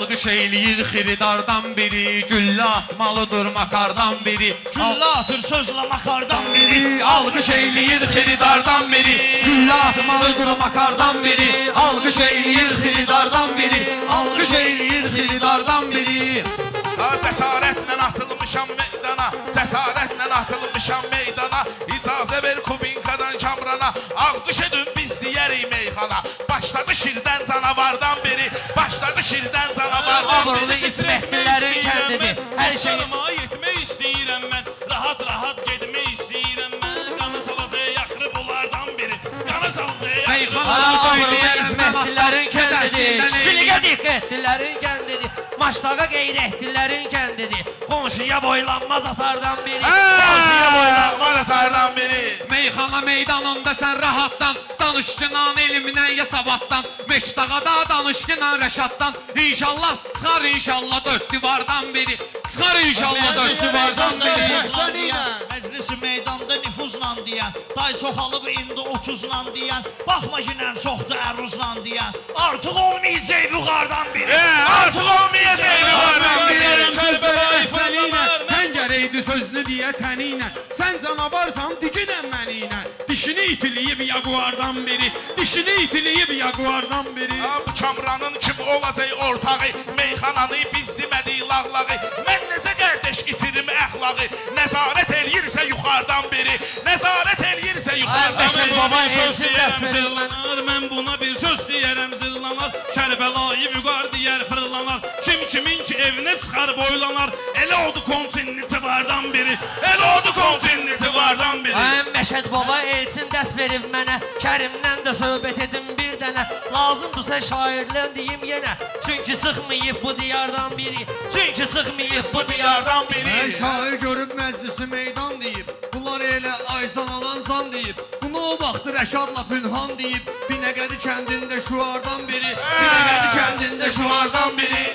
alqış eyləyir xiridardan biri, güllə atmalıdır makardan biri. Güllə atır sözlə makardan biri, alqış eyləyir xiridardan biri, güllə atmalıdır makardan biri. Alqış eyləyir xiridardan biri, alqış eyləyir xiridardan biri. Cəsarətlə atılmışam meydana, cəsarətlə atılmışam meydana. İcazə ver Kubinkadan Kamrana, alqış edin biz deyərik meyxana. Başladı şirdən canavardan biri, başladı şirdən canavardan Abrılı biri. İsmətlilərin kəndidir. Hər şey Dostlarıma yetmək istəyirəm mən, rahat getmək istəyirəm mən. Qana salacaq yaxrı bunlardan biri, qana salacaq yaxrı. Abrılı İsmətlilərin kəndidir. Kişiliyə diqqətlilərin kəndidir. Maçdağa qeyrətlilərin kəndidir. Qonşuya boylanmaz asardan biri, qonşuya boylanmaz asardan biri. Meyxana meydanında sən rahatdan, danışqınan elmindən ya savaddan. Meşdağada danışqınan rəşaddan. İnşallah çıxar inşallah dörd divardan biri, çıxar inşallah dörd divardan biri. Məclisi meydanda nüfuzla deyən, day soxalıb indi 30-la deyən, baxma ginən çoxdur əruzla deyən, artıq olmayacaq yuxardan biri, Artıq olmayacaq yuxardan biri. Kərbəlayı fırlanar mən. Tən gərəkdi sözünü deyə təninə. Sən canavarsan diginən məniylə. Dişini itiliyib yaguardan biri, dişini itiliyib yaguardan biri. Bu Kamranın kim olacaq ortağı, meyxananı biz demədik lağlağı. Mən necə qardaş itirim əxlağı, nəzarət eləyirsə yuxardan biri, nəzarət eləyirsə yuxardan Məşəd biri. baba Bir söz elçin deyərəm dəst zırlanar, mən buna bir söz deyərəm zırlanar. Kərbəlayı vüqar deyər fırlanar, kimin ki evinə çıxar boylanar. Elə oldu konsinniti vardan biri, elə oldu konsinniti vardan biri. Məşəd baba elçin dəst verib mənə, Kərimdən də söhbət edim bir dənə. Lazımdırsa şairlən deyim yenə, çünki çıxmayıb bu diyardan biri, çünki çıxmayıb bu diyardan biri. Şair görüb məclisi meydan deyib, bunlar elə aycan alan can deyib. Bunu o vaxtı Rəşadla Pünhan deyib, Binəqədi kəndində şuardan biri, Binəqədi kəndində şuardan biri.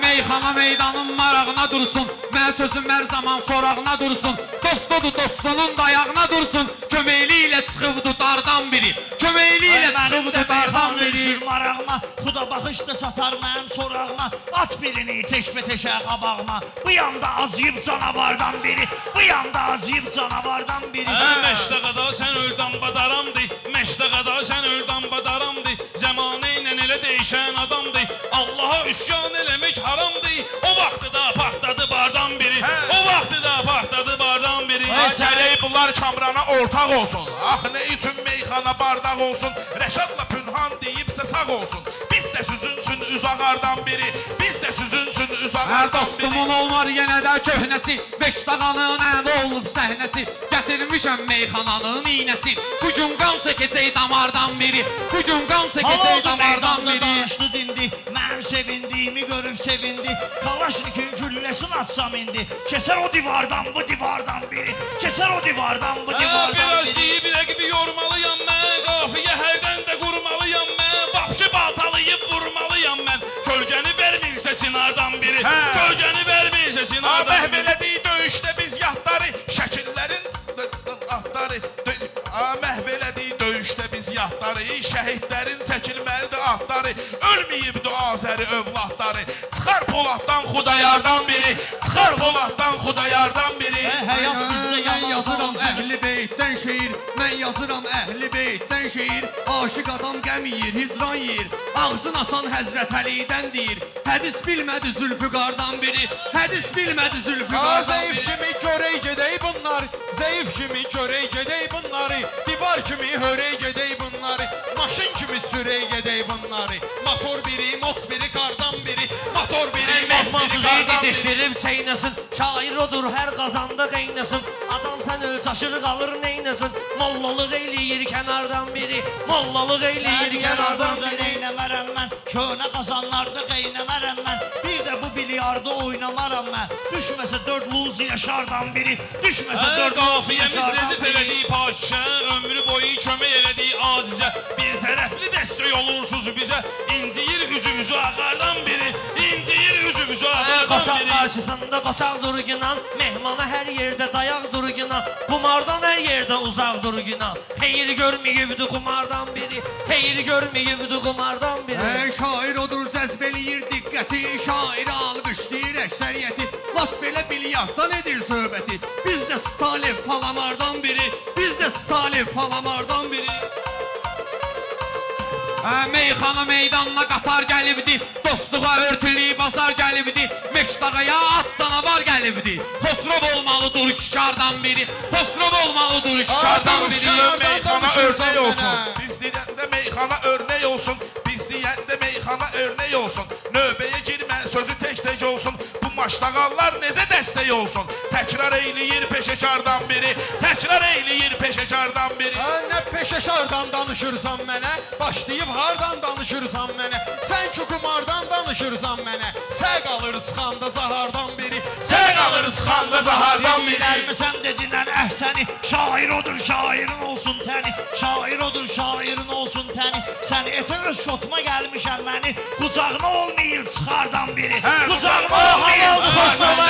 Meyxana meydanın marağına dursun, mən sözüm hər zaman sorağına dursun. Dostudur dostunun dayağına dursun, köməkli ilə çıxıbdı dardan biri, köməkli ilə çıxıbdı dardan biri. Marağıma, xuda baxış da satar mənim sorağıma, at birini teşbə-teşə qabağıma. Bu yanda azıyıb canavardan biri, bu yanda azıyıb canavardan biri. Məşdəqada sən öldən badaramdı, Məşdəqada sən öldən badaramdı. Zəmanə ilə elə değişən adamdı, Allaha üsyan eləmək haramdı. O vaxtı da partladı bardan biri, o vaxtı da partladı bardan biri. Gərək bunlar Kamrana ortaq olsun. Axı nə üçün meyxana bardaq olsun, Rəşadla Pünhan deyibsə sağ olsun. Biz də süzünsün üzağardan biri, biz də süzünsün Hər üzağardan dostumun biri. olmar yenə də köhnəsi, Beşdağanın ən olub səhnəsi. Gətirmişəm meyxananın iynəsi, bu gün qan çəkəcək damardan biri, bu gün qan çəkəcək damardan biri. Danışdı dindi, mənim sevindiyimi görüb sevindi. Kalaşnikin gülləsini atsam indi, keser o divardan bu divardan biri, keser o divardan bu divardan Biraz biri. iyi bir rəqibi yormalıyam mən, qafiyə hərdən də qurmalıyam mən. Vapşı baltalayıb vurmalıyam mən, kölgəni vermirsə sinardan biri, kölgəni vermirsə sinardan biri. Məhvələdik döyüşdə biz yatları, şəkillərin atları. Məhvələdik döyüşdə biz yatları, şəhidlərin çəkilməlidir atları. Ölməyibdi Azəri övladları, çıxar Poladdan Xudayardan biri, çıxar Poladdan Xudayardan biri. Həyat bizdə Mən yazıram yaman əhli beytdən şeir, mən yazıram əhli beytdən şeir. Aşıq adam qəm yeyir, hicran yeyir, ağzın asan Həzrət Əlidən deyir. Hədis bilmədi Zülfüqardan biri, hədis bilmədi Zülfüqardan Zəif biri. kimi görək gedək bunlar, zəif kimi görək gedək bunları, divar kimi hörək gedək bunları, maşın kimi sürək gedək bunları. Motor biri, mos biri, qardan biri, motor biri, mos biri, Osmansızı qardan biri. didişdirib çeynəsin, şair odur hər qazanda qeynəsin. Adam sən öl çaşırı qalır neynəsin, mollalıq eləyir kənardan biri, mollalıq eləyir kənardan biri. Neynəmərəm mən, könə qazanlarda qeynəmərəm mən, bir də bu bilyarda oynamaram mən. Düşməsə 4 luz yaşardan biri, düşməsə 4 luz Qafiyəmiz yaşardan rezil biri. elədik padişah, ömrü boyu kömək elədik acizə. Bir tərəfli Hərli dəstək olursunuz bizə. İnciyir üzümüzü ağardan biri. İnciyir üzümüzü ağardan Qoçaq biri. qarşısında qoçaq durğunan, mehmana hər yerdə dayaq durğunan, qumardan hər yerdə uzaq durğunan. Xeyir görməyibdi qumardan biri, xeyir görməyibdi qumardan biri. Şair odur cəzb eləyir diqqəti, şair alqışlayır əksəriyyəti. Laf belə bilyarddan edir söhbəti. Biz də Stalin palamardan biri, biz də Stalin palamardan biri. Meyxana meydanına qatar gəlibdi, dostluğa örtülü bazar gəlibdi, Meşdağaya at canavar gəlibdi. Xosrov olmalı duruşkardan biri, Xosrov olmalı duruşkardan biri. Danışırım meyxana danışırsan örnek olsun. mənə. Biz deyəndə meyxana örnek olsun. Biz deyəndə meyxana örnek olsun. Növbəyə girmə sözü tək olsun. Bu maşdağallar necə dəstək olsun. Təkrar eyləyir peşəkardan biri. Təkrar eyləyir peşəkardan biri. Nə peşəkardan danışırsan mənə, başlayıb hardan danışırsan mənə. Sən ki qumardan danışırsan mənə, sə qalır çıxanda zahardan biri. Sən qalır çıxanda zahardan biri. Bilirsən dedinən əhsəni, şair odur şairin olsun təni, şair odur şairin olsun təni. Sən etə öz şotuma gəlmişəm məni, qucağına olmayıb çıxardan biri. Qucağına olmayıb çıxardan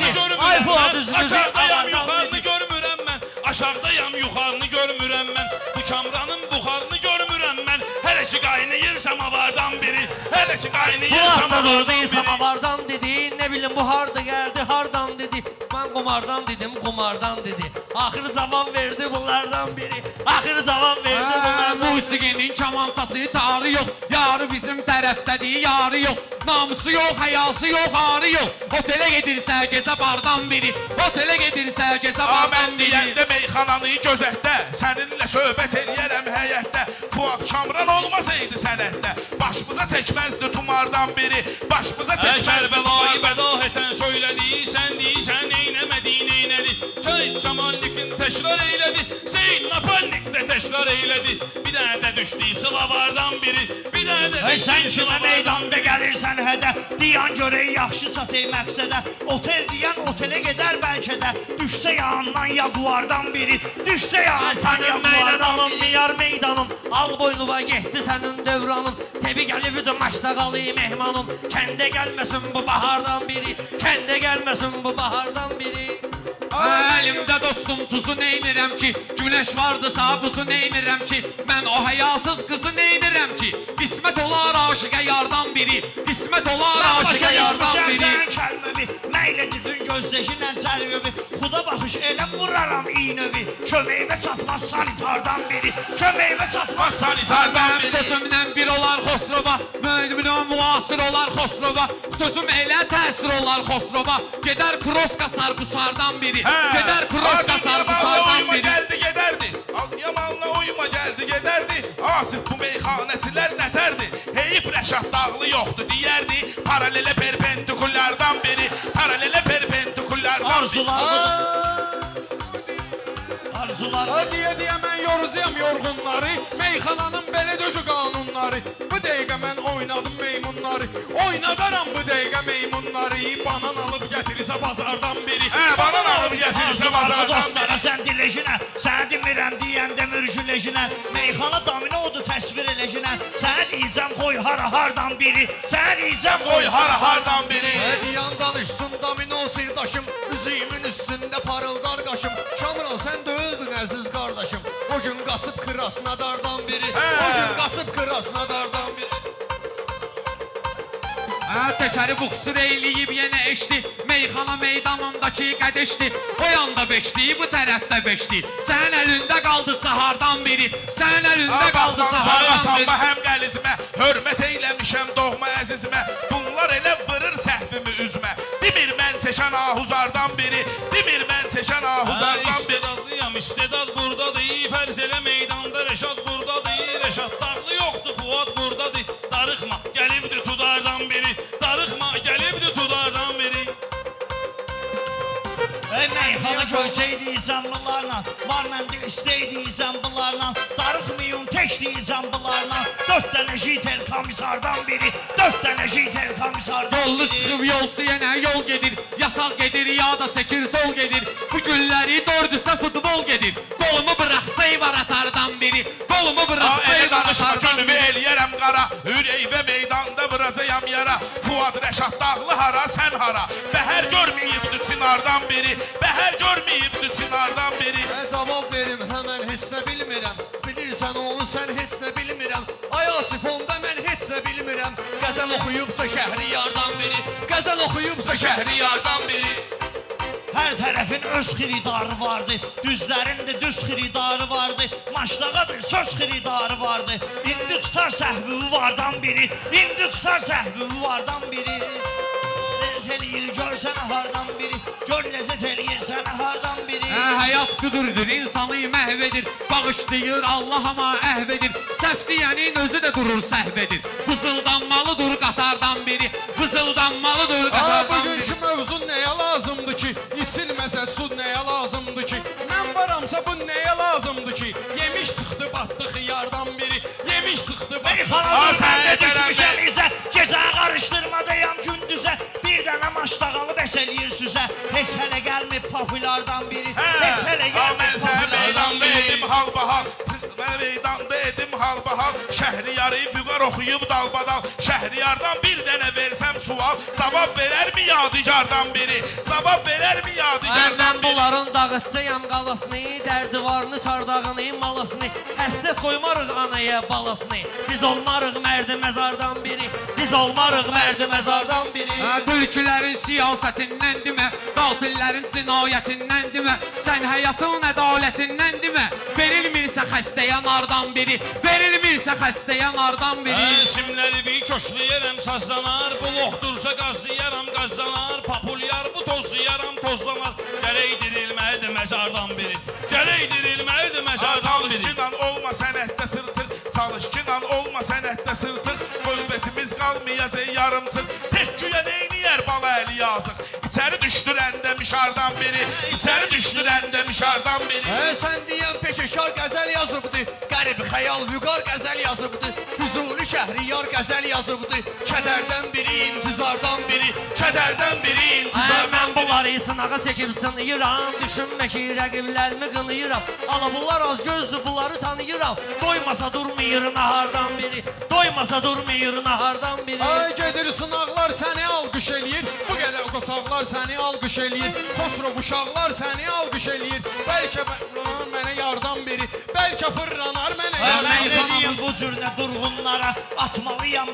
biri. Ay Fuad üzümüzü Aşağıdayam ağardan yuxarını biri. görmürəm mən. Aşağıdayam yuxarını görmürəm mən. Bu kamranın buxarını görmürəm mən. Hələ ki qaynayır samavardan biri. Hələ ki qaynayır Fuad da samavardan durdu biri. samavardan dedi, ne bileyim bu harda geldi hardan dedi. Ben kumardan dedim kumardan dedi. Ahır zaman verdi bunlardan biri. Ahır zaman verdi bunlardan biri. Musiqinin kamançası tarı yox, yarı bizim tərəfdədir, yarı yox. Namusu yox, həyası yox, arı yox. Otelə gedirsə gecə bardan biri, otelə gedirsə gecə Mən bardan biri. deyəndə meyxananı gözətdə, səninlə söhbət eləyərəm həyətdə. Fuad Kamran olmasaydı sənətdə, başımıza çəkməzdi tumardan biri, başımıza çəkməzdi Kərbəlayı tumardan. bədah etən söylədi, sən deyirsən neynəmədin neynədi. Cahit Camallikin təkrar eylədi, Seyyid Napalnik də təkrar eylədi. Bir dənə də düşdü sılavardan biri, bir dənə də Ey sən düşdü kimə sılavardan meydanda gəlirsən hədə, diyan görək yaxşı satay məqsədə. Otel deyən otelə gedər bəlkə də, düşsə yanından yaguardan biri, düşsə yanından Sənin yaguardan meydanın, biri. miyar meydanın, al boynuva getdi sənin dövranın. Tebi gəlibdi maçdağalı mehmanın, kəndə gəlməsin bu bahardan biri, kəndə gəlməsin bu bahardan biri. Əlimdə dostum tuzu neynirəm ki, Günəş vardısa buzu neynirəm ki, Mən o həyasız qızı neynirəm ki, Qismət olar aşıqa yardan biri, Qismət olar Başa aşıqa yardan düşmüşəm biri. sənin kəlməvi, məylədi dün gözləşinlə cərvəvi. Xuda baxış elə vuraram iynövi, köməyimə çatmaz sanitardan biri, köməyimə çatmaz Sanitardan Mənim biri. sözümlə bir olar Xosrova, Mənim müasir olar Xosrova, Sözüm elə təsir olar Xosrova, Gedər kros qaçar qusardan biri, Gedər kros qaçar qusardan uyuma biri. gəldi gedərdi. Yamanla uyuma gəldi gedərdi. Asif bu meyxanəçilər nətərdi? Heyif Rəşad Dağlı yoxdur deyərdi. Paralelə perpendikulardan biri, paralelə perpendikulardan biri. arzular arzular Deyə mən yorucuyam yorğunları, meyxananın belə döcü qanunları. Bu dəqiqə mən oynadım meymunları, oynadaram bu dəqiqə meymunları. Banan alıb gətirirsə bazardan biri. Banan alıb gətirirsə bazardan dostlara biri. sən diləşinə, sənə demirəm deyəndə mürgüləşinə, meyxana domino oldu təsvir eləşinə, sənə deyəcəm qoy hardan biri, sənə deyəcəm Qoy hardan biri. Diyan danışsın domino sirdaşım, Üzüyümün üstündə parıldar qaşım. Kamran sən də öldün əziz qardaşım, O gün qaçıb kırasına dardan biri, O gün qaçıb kırasına dardan biri. Təkəri buksur eyləyib yenə eşdi, Meyxana meydanındakı qədişdi, O yanda beşdi, bu tərəfdə beşdi, Sənin əlində qaldı cahardan biri, Sənin əlində qaldı Baxdan cahardan biri. sarğasanma həm qəlizmə, hörmət eyləmişəm doğma əzizmə. Bunlar elə vırır səhvimi üzmə. Demir mən çəkən ahuzardan biri, demir mən çəkən ahuzardan biri. İstedadlıyam, istedad buradadır. Fərz elə meydanda Rəşad buradadır. Rəşad Dağlı yoxdur, Fuad buradadır. Darıxma, gəlibdi tudardan biri. Darıxma, gəlibdi tudardan biri. Ey meyxana gölçəydiysən bunlarla, var məndə istəydiysən bunlarla, darıxmayın tək deyəcəm bunlarla, 4 dənə jitel komissardan biri, 4 dənə jitel komissardan Yollu biri. çıxıb yolçu yenə yol gedir, Yasaq gedir ya da çəkir sol gedir, Bu günləri dördüsə futbol gedir, Qolumu bıraxsa var atardan biri, Qolumu bıraxsa Elə var danışma, atardan Könlümü eləyərəm qara, ürək və meydanda vuracayam yara. Fuad Rəşad dağlı hara, sən hara. Bəhər görməyibdi çinardan biri, bəhər görməyibdi çinardan biri. Cavab verim, həmən heç nə bilmirəm. Bilirsən onu, sən heç nə bilmirəm. Ayasif onda mən heç nə bilmirəm. Qəzəl oxuyubsa Şəhriyardan biri, qəzəl oxuyubsa Şəhriyardan biri. Hər tərəfin öz xiridarı vardı, düzlərində düz xiridarı vardı, maçlağadır söz xiridarı vardı. İndi tutar səhvi vardan biri, indi tutar səhvi vardan biri. Lezzət eləyir görsənə hardan biri, gör lezzət eləyir sənə hardan biri. Həyat qüdürdür, insanı məhv edir. Bağışlayır Allah ama əhv edir. Səhv deyənin özü də durur səhv edir. Vızıldanmalıdır qatardan biri, vızıldanmalıdır qatardan biri. Bugünkü mövzu nəyə lazımdır ki? İçilməsə su nəyə lazımdır ki? Mən varamsa bu nəyə lazımdır ki? Yemiş çıxdı batdı xiyardan biri, yemiş çıxdı batdı. Meyxanadır mən də düşmüşəm izə, gecə qarışdırmadayam gündüzə. Bir dənə maçdağalı bəs eləyir süzə, heç hələ gəlməyib populardan biri, heç hələ Mən gəlməyib sənə populardan meydanda biri. edim halbahal, mən meydanda edim halbahal. Şəhriyarı vüqar oxuyub dalbadal. Şəhriyardan bir dənə versəm sual, cavab verərmi yadigardan biri? Cavab verərmi yadigardan Mən biri? bunların dağıtçayam qalasını, dərdivarını, çardağını, malasını. Həsrət qoymarıq anaya balasını. Biz olmarıq mərdi məzardan biri, biz olmarıq mərdi məzardan biri. Türkülərin siyasətindən demə, qatillərin cinayətindən demə, sən həyatın ədalətindən demə. Verilmirsə xəstəyə nardan biri, verilmirsə xəstəyə nardan biri. Simləri bir köşləyərəm sazlanar, bu loxdursa qazlayaram qazlanar, populyar bu tozlayaram tozlanar. Gərək dirilməlidir məzardan biri, gərək dirilməlidir məzardan Çalış biri. ki lan olma sənətdə sırtıq, çalış ki lan olma sənətdə sırtıq. Qövbətimiz qalmayacaq yarımçıq, tek güyə neyniyər bala əli yazıq. İçəri düşdürəndə mişardan biri, içəri düşdürəndə mişardan biri. Sən deyən peşəkar qəzəl yazıbdı, qərib xəyal vüqar qəzəl yazıbdı. Füzuli Şəhriyar qəzəl yazıbdı, kədərdən biri, intizardan biri, kədərdən biri, intizardan Mən bunları sınağa çəkib sınıyıram, düşünmə ki rəqiblərimi qınıyıram. Ala bunlar az gözdür, bunları tanıyıram. Doymasa durmayır nahardan biri, doymasa durmayır nahardan biri. Ay gedir sınaqlar səni alqış eləyir, bu qədər qoçaqlar səni alqış eləyir, Xosrov uşaqlar səni alqış eləyir. Bəlkə mənə yardan biri, bəlkə fırlanar mənə Mən yardan ne biri. diyeyim bu cürne durğunlara, atmalıyam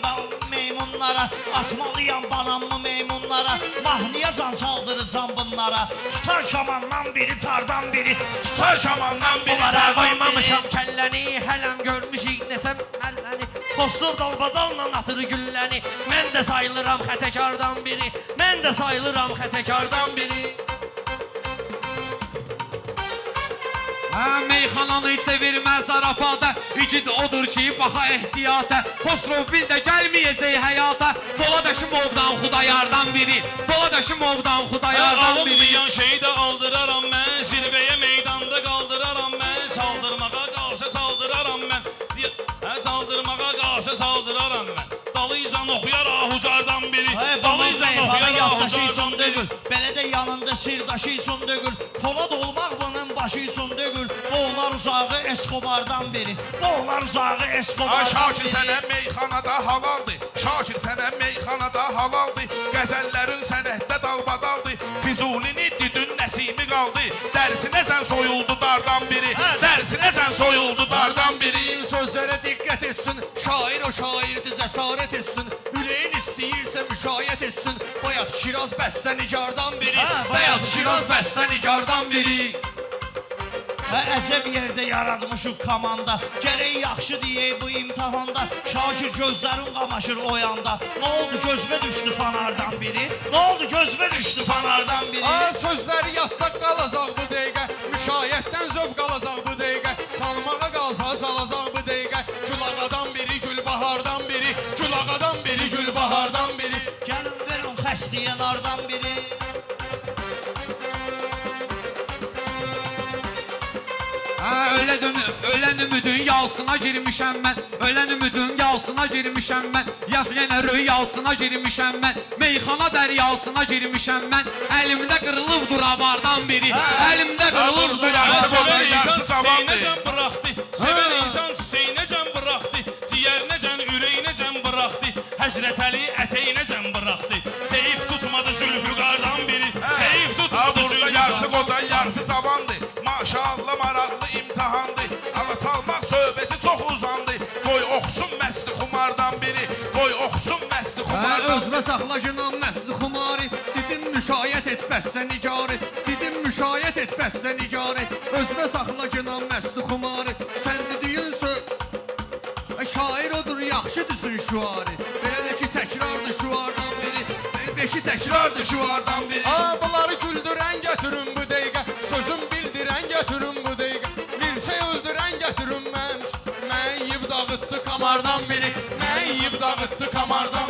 meymunlara, atmalıyam banamlı meymunlara, mahniyacan saldıracam bunlara. Tutar kamandan biri, tardan biri, tutar kamandan biri, Bunlara tardan qoymamışam biri. kəlləni, hələm görmüşük nəsəm məlləni. Xosrov dalbadalla atır gülləni. Mən də sayılıram xətəkardan biri, mən də sayılıram xətəkardan biri. Meyxananı çevirməz zarafata, igid odur ki baxa ehtiyata. Xosrov bil də gəlməyəcək həyata, Poladəşimovdan Xudayardan biri, Poladəşimovdan Xudayardan biri. Alınmayan şeyi də aldıraram mən, zirvəyə meydanda qaldıraram mən, saldırmağa qalsa saldıraram mən, saldırmağa qalsa saldıraram mən. Dalıyızan oxuyar ahuzardan biri, dalıyızan oxuyar ahuzardan biri. Belə də yanında sirdaşı üçün dögül, Polad olmaq bunun başı üçün dögül. Boğlar uzağı Escobardan biri, boğlar uzağı Ay Escobardan Şakir biri. sənə meyxanada halaldır, Şakir sənə meyxanada halaldır. Qəzəllərin sənətdə dalbadaldır, Füzulini didün nəsimi qaldı. Dərsinəsən soyuldu dardan biri, dərsinəsən soyuldu dardan biri. Dediğin sözlere dikkat etsin, şair o şairdi cesaret etsin. Yüreğin isteyirse müşayet etsin. Bayat Şiraz bəstən icardan biri, Bayat Şiraz bəstən icardan biri. Və əcəb yerdə yaratmışıq komanda, gərək yaxşı deyək bu imtihanda. Şakir gözlərin qamaşır o yanda, nə oldu gözümə düşdü fanardan biri, nə oldu gözümə düşdü fanardan biri. Ay sözləri yadda qalacaq bu dəqiqə, müşayiətdən zövq alacaq bu dəqiqə, salmağa qalsa salacaq bu dəqiqə. Gülağadan biri, Gülbahardan biri, Gülağadan biri, Gülbahardan biri. Gəlin verin xəstəyə nardan biri. Ölən ümidin yalsına girmişəm mən, ölən ümidin yalsına girmişəm mən, yax yenə rüyasına girmişəm mən, meyxana dəryasına girmişəm mən, əlimdə qırılıbdır avardan biri, əlimdə qırılıbdır Yarısı Sevən bozay, insan yarısı zamandır. çiçeğinəcən bıraxdı, sevən insan çiçeğinəcən bıraxdı, ciyər Həzrət Əli ətəyinə zən buraxdı. Heyif tutmadı Zülfüqardan biri. Heyif Ha tutmadı burada yarısı Zülfüqardan. qocan, yarısı cavandı. Maşallah maraqlı imtahandı. Ala çalmaq söhbəti çox uzandı. Qoy oxusun məsti xumardan biri. Qoy oxusun məsti xumardan. Özünə saxla jinan məsti xumari. Dedim müşayət et bəssə nicarı. Dedim müşayət et bəssə nicarı. Özünə saxla jinan məsti xumari. Sən dediyin söz şair odur, yaxşı düzün şuarı. Belə də ki təkrardır şuardan biri. Beşi təkrardır şuardan biri. Bunları güldürən gətirin bu dəqiqə. Sözüm bildirən gətirin bu dəqiqə. Milsə öldürən gətirin mən. Mən yiyib dağıtdı kamardan biri. Mən yiyib dağıtdı kamardan